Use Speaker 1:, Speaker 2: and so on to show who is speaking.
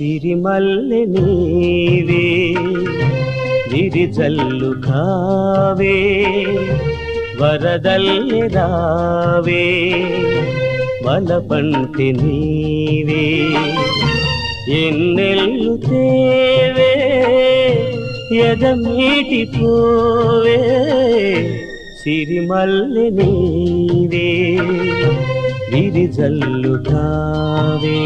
Speaker 1: సిరిమల్లె నీవే విరిజల్లు కావే వరదల్లె రావే వలపంటి నీవే ఎన్నెల్లు తేవే ఎదమీటి పోవే సిరిమల్లె నీవే విరిజల్లు కావే